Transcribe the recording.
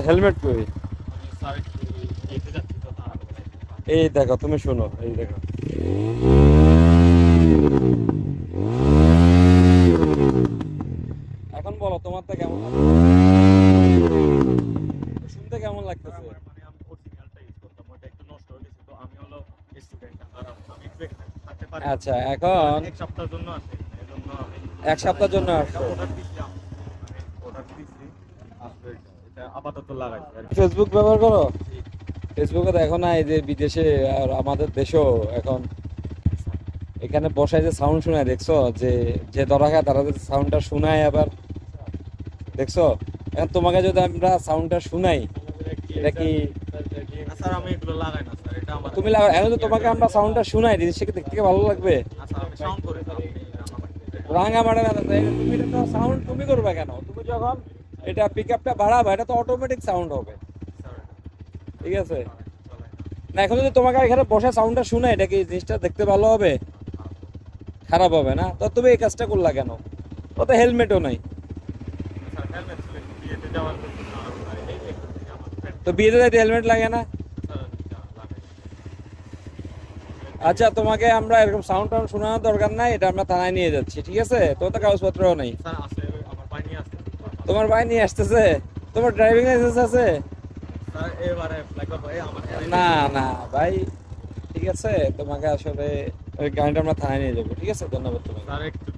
Helmet কই? Sir একটু যেতে যাচ্ছি তো এই দেখো, তুমি শোনো, এই দেখো। এখন বলো তোমারটা কেমন লাগছে? শুনতে কেমন লাগতেছে? আমার মানে আমি অরিজিনালটা ইউজ করতাম, ওটা একটু নষ্ট হয়ে গেছে, তো আমি হলো স্টুডেন্ট, আর আমি একটু এখানে থাকতে পারি না। আচ্ছা, তো এখন এক সপ্তাহের জন্য আসে, এই জন্য আমি এক সপ্তাহের জন্য এটা আসছো? অর্ডার দিচ্ছি, মানে অর্ডার দিচ্ছি, আসবে এটা। এটা আপাতত লাগাইছি আর কি। ফেসবুক ব্যবহার করো? জি, ফেসবুকে দেখো না এই যে বিদেশে আর আমাদের দেশেও এখন স্যার। এখানে বসায় যে সাউন্ড শোনায়, দেখছো? যে যে ধরা খায় তারা যে সাউন্ডটা শোনায় আবার, দেখছো? এখন তোমাকে যদি আমরা সাউন্ডটা শুনাই, এটা কি না স্যার, আমি এগুলো লাগাই না স্যার, এটা আমার তুমি লাগাও? এখন যদি তোমাকে এয়ারটেল। আমরা সাউন্ডটা শুনাই, জিনিসটা কি দেখতে ভালো লাগবে? আচ্ছা, আমি সাউন্ড করে স্যার, আপনি রান্নাবাড়ি। রাঙামাটি না, তুমি এটা তো সাউন্ড তুমি করবে কেন? তুমি যখন এটা পিক আপটা বাড়াবে, এটা তো অটোমেটিক সাউন্ড হবে, স্যার ঠিক আছে? চলাই না, এখন যদি তোমাকে এখানে বসে সাউন্ডটা শুনে, এটা কি জিনিসটা দেখতে ভালো হবে? খারাপ হবে না? তো তুমি এই কাজটা করলা কেন? ও তো হেলমেটও নাই। স্যার, হেলমেট ছিল একটু বিয়েতে যাওয়ার জন্য, আর এই এখান থেকে আমার ফ্রেন্ড তো বিয়েতে যাইতে হেলমেট লাগে না? স্যার লাগাই। আচ্ছা, তোমাকে আমরা এরকম সাউন্ড টাউন্ড শোনানোর দরকার নাই, এটা আমরা থানায় নিয়ে যাচ্ছি, ঠিক আছে? তোমার তো কাগজপত্রও নেই। স্যার আছে, আমার ভাই নিয়ে আসছে। তোমার ভাই নিয়ে আসতেছে? তোমার ড্রাইভিং লাইসেন্স আছে? স্যার এবারে অ্যাপ্লাই করবো, এই আমার না, না ভাই, ঠিক আছে, তোমাকে আসলে ওই গাড়িটা আমরা থানায় নিয়ে যাবো, ঠিক আছে? ধন্যবাদ তোমাকে। স্যার একটু